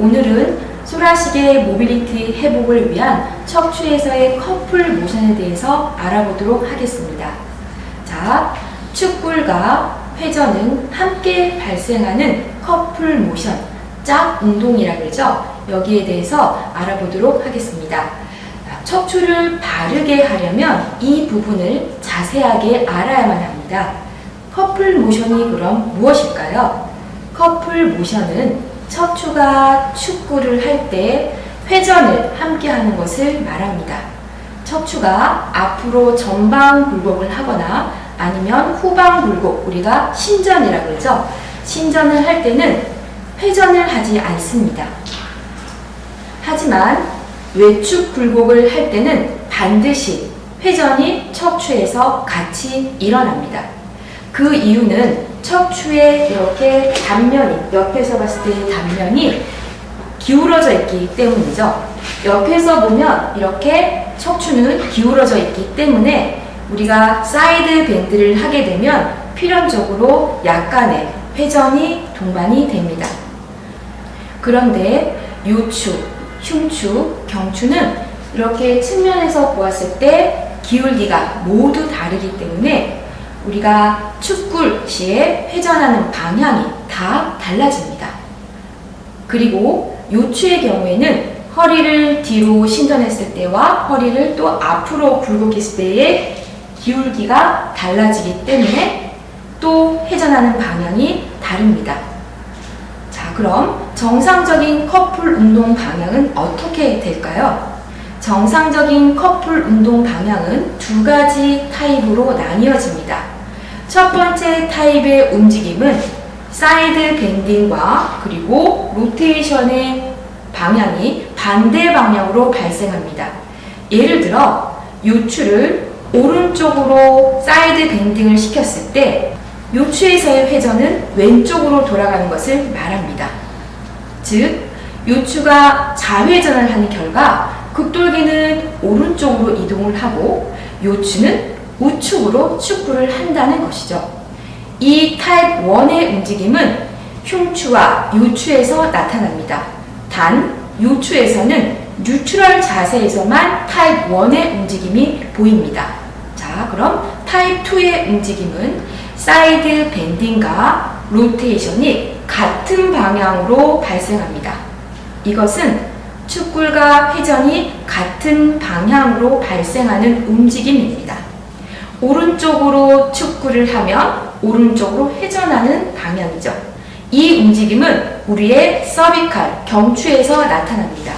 오늘은 소라식의 모빌리티 회복을 위한 척추에서의 커플 모션에 대해서 알아보도록 하겠습니다. 자, 축굴과 회전은 함께 발생하는 커플 모션, 짝 운동이라 그러죠. 여기에 대해서 알아보도록 하겠습니다. 척추를 바르게 하려면 이 부분을 자세하게 알아야만 합니다. 커플 모션이 그럼 무엇일까요? 커플 모션은 척추가 축구를 할 때 회전을 함께 하는 것을 말합니다. 척추가 앞으로 전방 굴곡을 하거나 아니면 후방 굴곡, 우리가 신전이라고 그러죠. 신전을 할 때는 회전을 하지 않습니다. 하지만 외축 굴곡을 할 때는 반드시 회전이 척추에서 같이 일어납니다. 그 이유는 척추의 이렇게 단면이, 옆에서 봤을 때 단면이 기울어져 있기 때문이죠. 옆에서 보면 이렇게 척추는 기울어져 있기 때문에 우리가 사이드 밴드를 하게 되면 필연적으로 약간의 회전이 동반이 됩니다. 그런데 요추, 흉추, 경추는 이렇게 측면에서 보았을 때 기울기가 모두 다르기 때문에 우리가 축굴 시에 회전하는 방향이 다 달라집니다. 그리고 요추의 경우에는 허리를 뒤로 신전했을 때와 허리를 또 앞으로 굴곡했을 때의 기울기가 달라지기 때문에 또 회전하는 방향이 다릅니다. 자, 그럼 정상적인 커플 운동 방향은 어떻게 될까요? 정상적인 커플 운동 방향은 두 가지 타입으로 나뉘어집니다. 첫 번째 타입의 움직임은 사이드 밴딩과 그리고 로테이션의 방향이 반대 방향으로 발생합니다. 예를 들어 요추를 오른쪽으로 사이드 밴딩을 시켰을 때 요추에서의 회전은 왼쪽으로 돌아가는 것을 말합니다. 즉, 요추가 좌회전을 하는 결과 극돌기는 오른쪽으로 이동을 하고 요추는 우측으로 축구를 한다는 것이죠. 이 타입 1의 움직임은 흉추와 요추에서 나타납니다. 단, 요추에서는 뉴트럴 자세에서만 타입 1의 움직임이 보입니다. 자, 그럼 타입 2의 움직임은 사이드 밴딩과 로테이션이 같은 방향으로 발생합니다. 이것은 축굴과 회전이 같은 방향으로 발생하는 움직임입니다. 오른쪽으로 축구를 하면 오른쪽으로 회전하는 방향이죠. 이 움직임은 우리의 서비칼, 경추에서 나타납니다.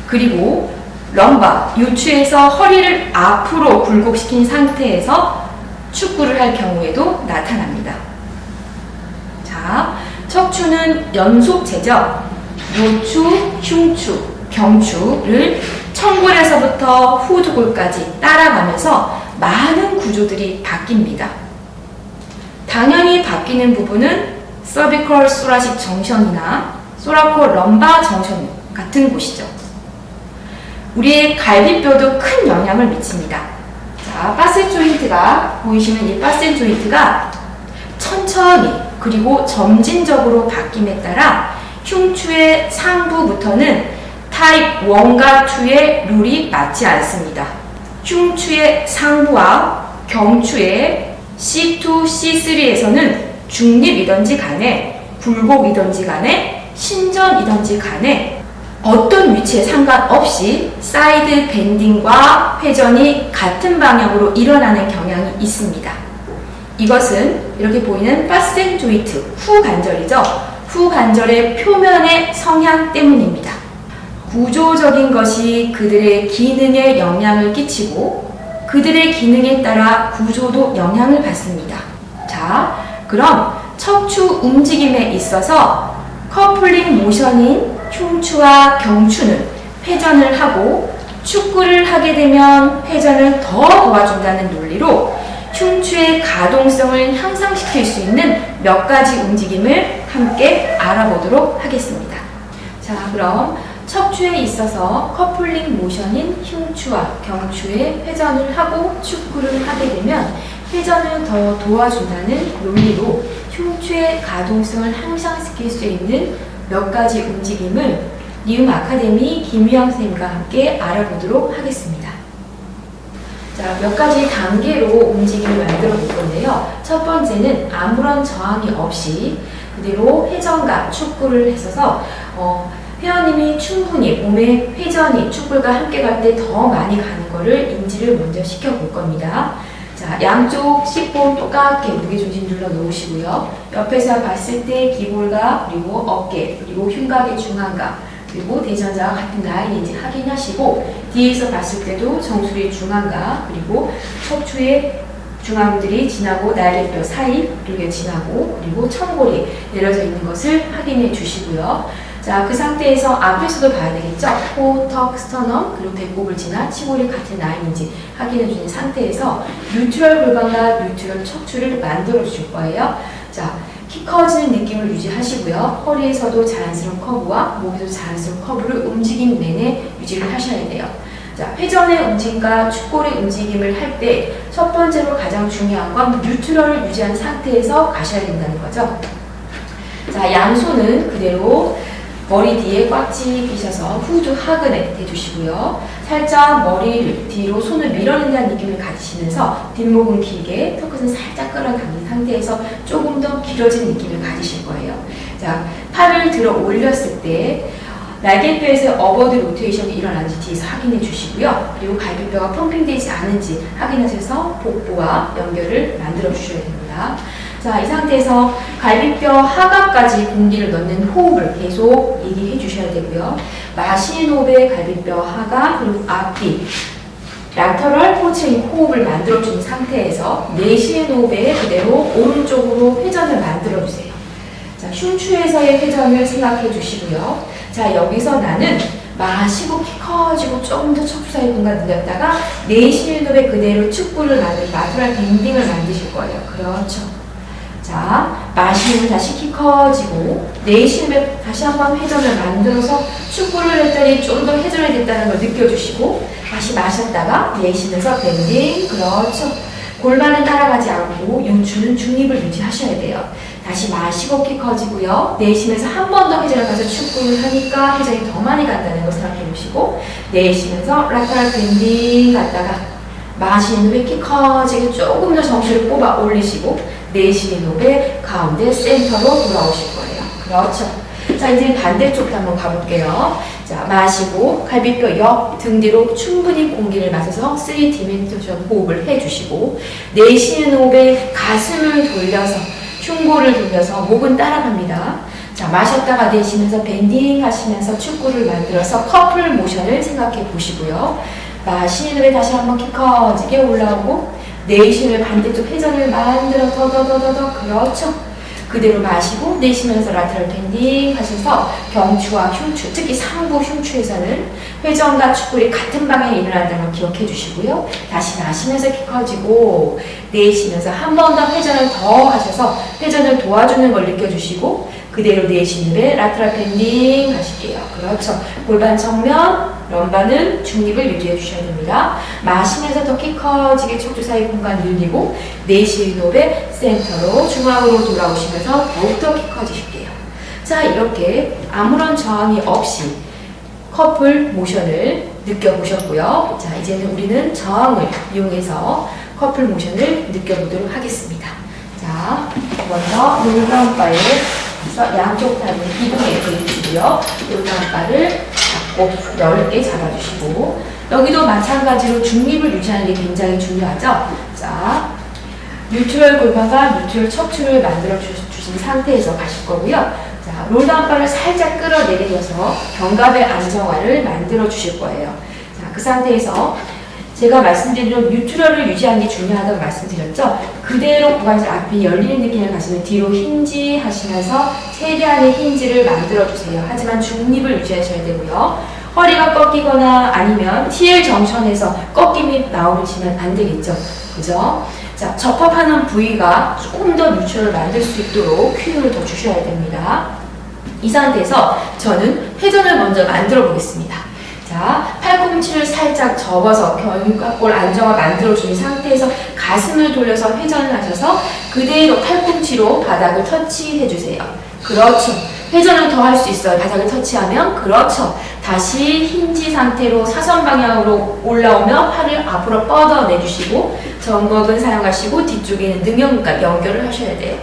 그리고 럼바, 요추에서 허리를 앞으로 굴곡시킨 상태에서 축구를 할 경우에도 나타납니다. 자, 척추는 연속체죠. 요추, 흉추, 경추를 청골에서부터 후두골까지 따라가면서 많은 구조들이 바뀝니다. 당연히 바뀌는 부분은 서비컬 소라식 정션이나 소라코 럼바 정션 같은 곳이죠. 우리의 갈비뼈도 큰 영향을 미칩니다. 자, 파셋 조인트가 보이시는 이 파셋 조인트가 천천히 그리고 점진적으로 바뀜에 따라 흉추의 상부부터는 타입 1과 2의 룰이 맞지 않습니다. 흉추의 상부와 경추의 C2, C3에서는 중립이든지 간에 굴곡이든지 간에 신전이든지 간에 어떤 위치에 상관없이 사이드 밴딩과 회전이 같은 방향으로 일어나는 경향이 있습니다. 이것은 이렇게 보이는 파셋 조인트, 후관절이죠. 후관절의 표면의 성향 때문입니다. 구조적인 것이 그들의 기능에 영향을 끼치고 그들의 기능에 따라 구조도 영향을 받습니다. 자, 그럼 척추 움직임에 있어서 커플링 모션인 흉추와 경추는 회전을 하고 축구를 하게 되면 회전을 더 도와준다는 논리로 흉추의 가동성을 향상시킬 수 있는 몇 가지 움직임을 함께 알아보도록 하겠습니다. 자, 그럼 척추에 있어서 커플링 모션인 흉추와 경추의 회전을 하고 축구를 하게 되면 회전을 더 도와준다는 논리로 흉추의 가동성을 향상시킬 수 있는 몇 가지 움직임을 리움 아카데미 김유영 선생님과 함께 알아보도록 하겠습니다. 자, 몇 가지 단계로 움직임을 만들어 볼 건데요. 첫 번째는 아무런 저항이 없이 그대로 회전과 축구를 했어서 회원님이 충분히 몸의 회전이 축구가 함께 갈 때 더 많이 가는 거를 인지를 먼저 시켜볼 겁니다. 자, 양쪽 씹볼 똑같게 무게중심 눌러 놓으시고요. 옆에서 봤을 때 기볼과 그리고 어깨 그리고 흉곽의 중앙각 그리고 대전자와 같은 라인인지 확인하시고 뒤에서 봤을 때도 정수리 중앙각 그리고 척추의 중앙들이 지나고 날개뼈 사이 그리고 지나고 그리고 천골이 내려져 있는 것을 확인해 주시고요. 자, 그 상태에서 앞에서도 봐야 되겠죠? 코, 턱, 스터넘, 그리고 배꼽을 지나 치골이 같은 라인인지 확인해 주는 상태에서 뉴트럴 골반과 뉴트럴 척추를 만들어 주실 거예요. 자, 키 커지는 느낌을 유지하시고요. 허리에서도 자연스러운 커브와 목에서도 자연스러운 커브를 움직임 내내 유지를 하셔야 돼요. 자, 회전의 움직임과 축골의 움직임을 할 때 첫 번째로 가장 중요한 건 뉴트럴을 유지한 상태에서 가셔야 된다는 거죠. 자, 양손은 그대로 머리 뒤에 꽉 쥐셔서 후두 하근에 대주시고요. 살짝 머리를 뒤로 손을 밀어낸다는 느낌을 가지시면서 뒷목은 길게, 턱끝은 살짝 끌어당긴 상태에서 조금 더 길어진 느낌을 가지실 거예요. 자, 팔을 들어 올렸을 때 날개뼈에서 어버드 로테이션이 일어나는지 뒤에서 확인해 주시고요. 그리고 갈비뼈가 펌핑되지 않은지 확인하셔서 복부와 연결을 만들어 주셔야 됩니다. 자, 이 상태에서 갈비뼈 하각까지 공기를 넣는 호흡을 계속 얘기해 주셔야 되고요. 마시는 호흡에 갈비뼈 하각 그리고 앞뒤 라터럴 포체인 호흡을 만들어주는 상태에서 내쉬는 호흡에 그대로 오른쪽으로 회전을 만들어주세요. 자, 흉추에서의 회전을 생각해 주시고요. 자, 여기서 나는 마시고 키 커지고 조금 더 척추 사이 공간 늘렸다가 내쉬는 호흡에 그대로 축구를 만들 라터럴 밴딩을 만드실 거예요. 그렇죠. 자, 마시면 다시 키 커지고 내쉬면 다시 한번 회전을 만들어서 축구를 했더니 좀 더 회전이 됐다는 걸 느껴주시고 다시 마셨다가 내쉬면서 밴딩. 그렇죠. 골반은 따라가지 않고 흉추는 중립을 유지하셔야 돼요. 다시 마시고 키 커지고요. 내쉬면서 한 번 더 회전을 가서 축구를 하니까 회전이 더 많이 간다는 거 생각해 보시고 내쉬면서 라테럴 밴딩 갔다가 마시는 후에 키 커지게 조금 더 정수를 뽑아 올리시고 내쉬는 호흡에 가운데 센터로 돌아오실 거예요. 그렇죠. 자, 이제 반대쪽도 한번 가볼게요. 자, 마시고 갈비뼈 옆 등 뒤로 충분히 공기를 마셔서 3디멘션 호흡을 해주시고 내쉬는 호흡에 가슴을 돌려서 흉골을 돌려서 목은 따라갑니다. 자, 마셨다가 내쉬면서 밴딩 하시면서 축구를 만들어서 커플 모션을 생각해 보시고요. 마시는 후에 다시 한번 키 커지게 올라오고 내쉬는 반대쪽 회전을 만들어 더 그렇죠. 그대로 마시고 내쉬면서 라테럴 밴딩 하셔서 경추와 흉추, 특히 상부 흉추에서는 회전과 축골이 같은 방향에 일어난다는 걸 기억해 주시고요. 다시 마시면서 키 커지고 내쉬면서 한 번 더 회전을 더 하셔서 회전을 도와주는 걸 느껴주시고 그대로 내쉬는 후에 라테럴 밴딩 하실게요. 그렇죠. 골반 정면, 럼바는 중립을 유지해 주셔야 됩니다. 마시면서 더 키 커지게 척추 사이 공간 늘리고 내쉬는 호흡에 센터로 중앙으로 돌아오시면서 더욱더 키 커지실게요. 자, 이렇게 아무런 저항이 없이 커플 모션을 느껴보셨고요. 자, 이제는 우리는 저항을 이용해서 커플 모션을 느껴보도록 하겠습니다. 자, 먼저 놀라운 바에 양쪽 다리를 이동해 주시고요. 놀라운 바를 잡고 넓게 잡아주시고 여기도 마찬가지로 중립을 유지하는 게 굉장히 중요하죠. 자, 뉴트럴 골반과 뉴트럴 척추를 만들어 주신 상태에서 가실 거고요. 자, 롤다운 바를 살짝 끌어내려서 견갑의 안정화를 만들어 주실 거예요. 자, 그 상태에서 제가 말씀드린 대로 뉴트럴을 유지하는 게 중요하다고 말씀드렸죠. 그대로 고관절 앞이 열리는 느낌을 가시면 뒤로 힌지 하시면서 최대한의 힌지를 만들어 주세요. 하지만 중립을 유지하셔야 되고요. 허리가 꺾이거나 아니면 TL 정션에서 꺾임이 나오시면 안 되겠죠. 그죠? 자, 접합하는 부위가 조금 더 뉴트럴을 만들 수 있도록 큐를 더 주셔야 됩니다. 이 상태에서 저는 회전을 먼저 만들어 보겠습니다. 자, 팔꿈치를 살짝 접어서 견갑골 안정을 만들어주는 상태에서 가슴을 돌려서 회전을 하셔서 그대로 팔꿈치로 바닥을 터치해주세요. 그렇죠. 회전을 더 할 수 있어요. 바닥을 터치하면. 그렇죠. 다시 힌지 상태로 사선 방향으로 올라오며 팔을 앞으로 뻗어내주시고 정먹은 사용하시고 뒤쪽에 있는 능형근과 연결을 하셔야 돼요.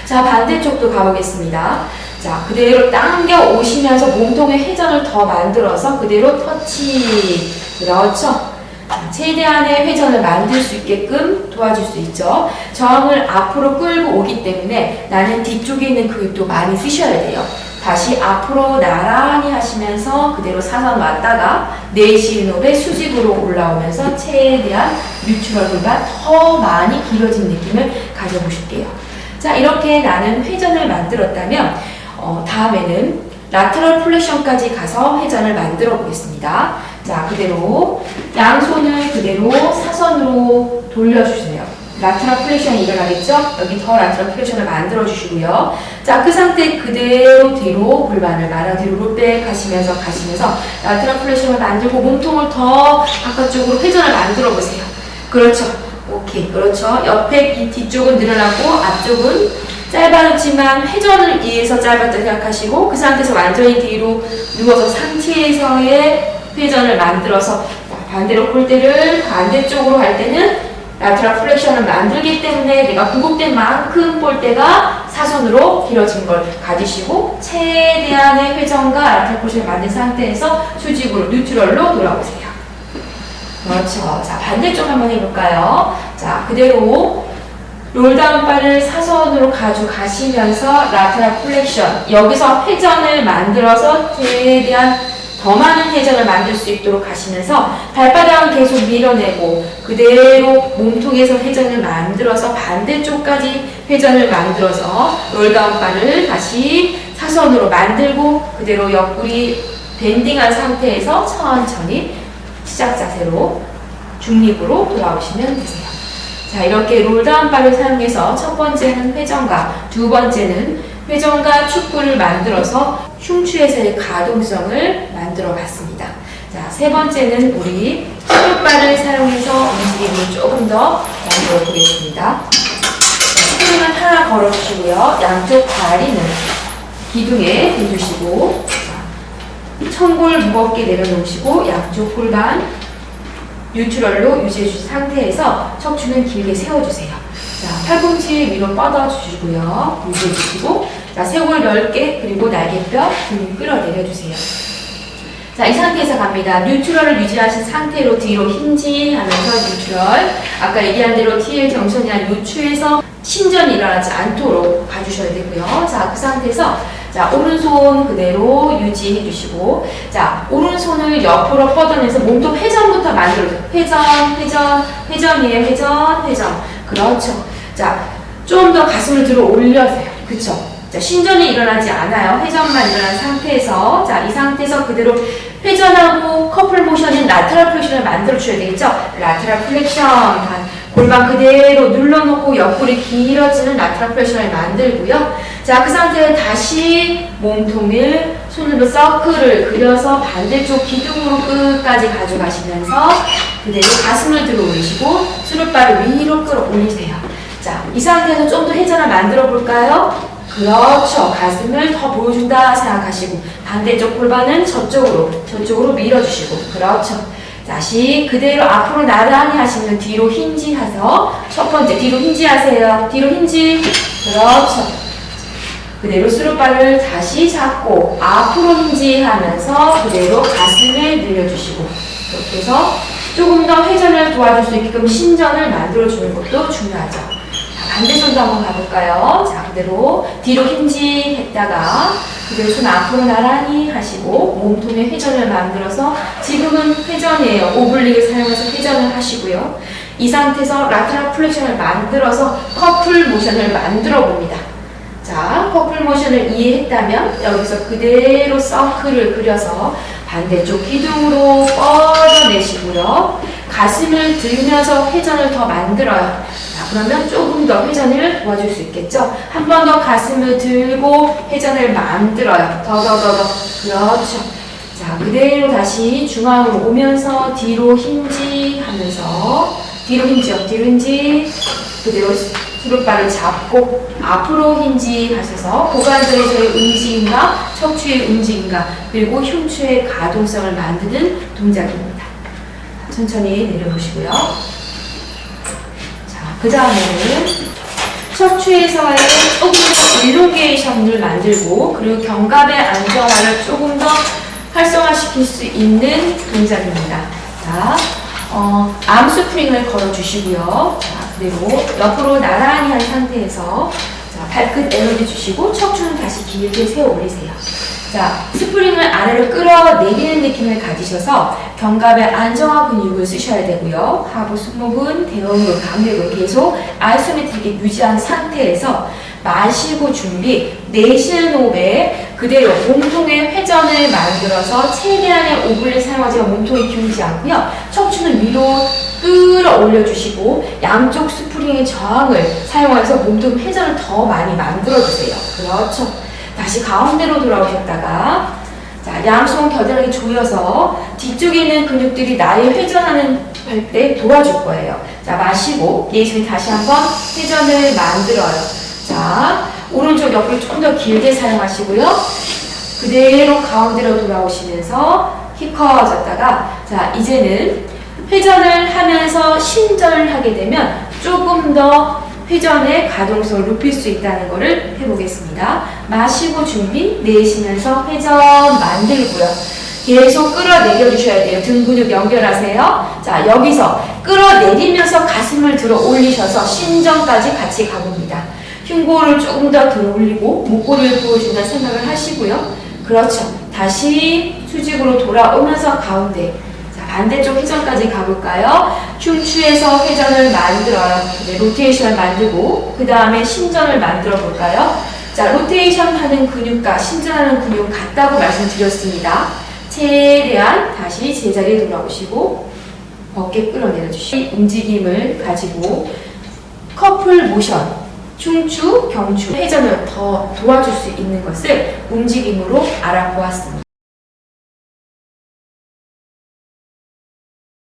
자, 반대쪽도 가보겠습니다. 자, 그대로 당겨 오시면서 몸통의 회전을 더 만들어서 그대로 터치. 그렇죠. 자, 최대한의 회전을 만들 수 있게끔 도와줄 수 있죠. 저항을 앞으로 끌고 오기 때문에 나는 뒤쪽에 있는 근육도 많이 쓰셔야 돼요. 다시 앞으로 나란히 하시면서 그대로 사선 왔다가 내쉬는 호흡에 수직으로 올라오면서 최대한 뉴트럴 골반 더 많이 길어진 느낌을 가져보실게요. 자, 이렇게 나는 회전을 만들었다면 다음에는 라테럴 플렉션까지 가서 회전을 만들어 보겠습니다. 자, 그대로 양손을 그대로 사선으로 돌려주세요. 라테럴 플렉션이 일어나겠죠? 여기 더 라테럴 플렉션을 만들어 주시고요. 자, 그 상태 그대로 뒤로 골반을 말아 뒤로 롤백 가시면서 라테럴 플렉션을 만들고 몸통을 더 바깥쪽으로 회전을 만들어 보세요. 그렇죠. 오케이. 그렇죠. 옆에 이 뒤쪽은 늘어나고 앞쪽은 짧아졌지만 회전을 위해서 짧았다 생각하시고 그 상태에서 완전히 뒤로 누워서 상체에서의 회전을 만들어서 반대로 골대를 반대쪽으로 할 때는 라테럴 플렉션을 만들기 때문에 내가 굴곡된 만큼 볼때가 사선으로 길어진 걸 가지시고 최대한의 회전과 라테럴 플렉션을 만든 상태에서 수직으로 뉴트럴로 돌아오세요. 그렇죠. 자, 반대쪽 한번 해볼까요? 자, 그대로 롤다운 바를 사선으로 가져가시면서 라테럴 플렉션 여기서 회전을 만들어서 최대한 더 많은 회전을 만들 수 있도록 하시면서 발바닥은 계속 밀어내고 그대로 몸통에서 회전을 만들어서 반대쪽까지 회전을 만들어서 롤다운 바를 다시 사선으로 만들고 그대로 옆구리 밴딩한 상태에서 천천히 시작 자세로 중립으로 돌아오시면 되세요. 자, 이렇게 롤다운 바를 사용해서 첫 번째는 회전과 두 번째는 회전과 축구를 만들어서 흉추에서의 가동성을 만들어 봤습니다. 자, 세 번째는 우리 스크룻바를 사용해서 움직임을 조금 더 만들어 보겠습니다. 스크룻은 하나 걸어주시고요. 양쪽 다리는 기둥에 대주시고 천골 무겁게 내려놓으시고 양쪽 골반 뉴트럴로 유지해 주신 상태에서 척추는 길게 세워주세요. 자, 팔꿈치 위로 뻗어주시고요. 유지해 주시고 자, 쇄골 넓게 그리고 날개뼈 등 끌어내려주세요. 자, 이 상태에서 갑니다. 뉴트럴을 유지하신 상태로 뒤로 힌지 하면서 뉴트럴 아까 얘기한 대로 TL 경선이나 요추에서 신전이 일어나지 않도록 봐주셔야 되고요. 자, 그 상태에서 자, 오른손 그대로 유지해 주시고 자, 오른손을 옆으로 뻗어내서 몸통 회전부터 만들어줘요. 회전이에요. 회전. 그렇죠. 자, 좀 더 가슴을 들어 올려세요. 그쵸? 자, 신전이 일어나지 않아요. 회전만 일어난 상태에서 자, 이 상태에서 그대로 회전하고 커플 모션인 라테럴 플렉션을 만들어 주셔야 되겠죠? 라테럴 플렉션 골반 그대로 눌러놓고 옆구리 길어지는 라테럴 플렉션을 만들고요. 자, 그 상태에 다시 몸통을 손으로 서클을 그려서 반대쪽 기둥으로 끝까지 가져가시면서 그대로 가슴을 들어 올리시고 수룻발을 위로 끌어올리세요. 자, 이 상태에서 좀 더 회전을 만들어 볼까요? 그렇죠. 가슴을 더 보여준다 생각하시고 반대쪽 골반은 저쪽으로 밀어주시고 그렇죠. 다시 그대로 앞으로 나란히 하시면 뒤로 힌지 하세요. 첫 번째 뒤로 힌지 하세요. 뒤로 힌지. 그렇죠. 그대로 수룻발을 다시 잡고 앞으로 힌지 하면서 그대로 가슴을 늘려주시고 이렇게 해서 조금 더 회전을 도와줄 수 있게끔 신전을 만들어주는 것도 중요하죠. 반대손도 한번 가볼까요? 자, 그대로 뒤로 힌지 했다가 그대로 손 앞으로 나란히 하시고 몸통에 회전을 만들어서 지금은 회전이에요. 오블릭을 사용해서 회전을 하시고요. 이 상태에서 라테럴 플렉션을 만들어서 커플 모션을 만들어 봅니다. 자, 커플 모션을 이해했다면 여기서 그대로 서클을 그려서 반대쪽 기둥으로 뻗어내시고요. 가슴을 들면서 회전을 더 만들어요. 자, 그러면 조금 더 회전을 도와줄 수 있겠죠? 한 번 더 가슴을 들고 회전을 만들어요. 더. 그렇죠. 자, 그대로 다시 중앙으로 오면서 뒤로 힌지 하면서 뒤로 힌지 그대로 수룩발을 잡고 앞으로 힌지 하셔서 고관절에서의 움직임과 척추의 움직임과 그리고 흉추의 가동성을 만드는 동작입니다. 천천히 내려보시고요. 자, 그 다음에는 척추에서의 조금 더 일롱게이션을 만들고 그리고 견갑의 안정화를 조금 더 활성화시킬 수 있는 동작입니다. 자, 암 스프링을 걸어주시고요. 자, 그대로 옆으로 나란히 한 상태에서 자, 발끝 에너지 주시고 척추는 다시 길게 세워 올리세요. 자, 스프링을 아래로 끌어내리는 느낌을 가지셔서 견갑의 안정화 근육을 쓰셔야 되고요. 하부 승모근, 대형근, 강력을 계속 아이소메트릭에 유지한 상태에서 마시고 준비, 내쉬는 호흡에 그대로 몸통의 회전을 만들어서 최대한의 오블리 사용하지만 몸통이 기울지 않고요. 척추는 위로 끌어올려 주시고 양쪽 스프링의 저항을 사용해서 몸통 회전을 더 많이 만들어 주세요. 그렇죠. 다시 가운데로 돌아오셨다가 자, 양손 겨드랑이 조여서 뒤쪽에 있는 근육들이 나의 회전하는 할 때 도와줄 거예요. 자, 마시고 예수님 다시 한번 회전을 만들어요. 자, 오른쪽 옆을 좀 더 길게 사용하시고요. 그대로 가운데로 돌아오시면서 키 커졌다가 자, 이제는 회전을 하면서 신전을 하게 되면 조금 더 회전의 가동성을 높일 수 있다는 것을 해보겠습니다. 마시고 준비, 내쉬면서 회전 만들고요. 계속 끌어내려 주셔야 돼요. 등 근육 연결하세요. 자, 여기서 끌어내리면서 가슴을 들어 올리셔서 신전까지 같이 가봅니다. 흉골을 조금 더 들어 올리고 목골을 보여준다는 생각을 하시고요. 그렇죠. 다시 수직으로 돌아오면서 가운데 반대쪽 회전까지 가볼까요? 흉추에서 회전을 만들어요. 네, 로테이션을 만들고 그 다음에 신전을 만들어 볼까요? 자, 로테이션 하는 근육과 신전하는 근육은 같다고 말씀드렸습니다. 최대한 다시 제자리에 돌아오시고 어깨 끌어내려 주시고 움직임을 가지고 커플 모션, 흉추, 경추 회전을 더 도와줄 수 있는 것을 움직임으로 알아보았습니다.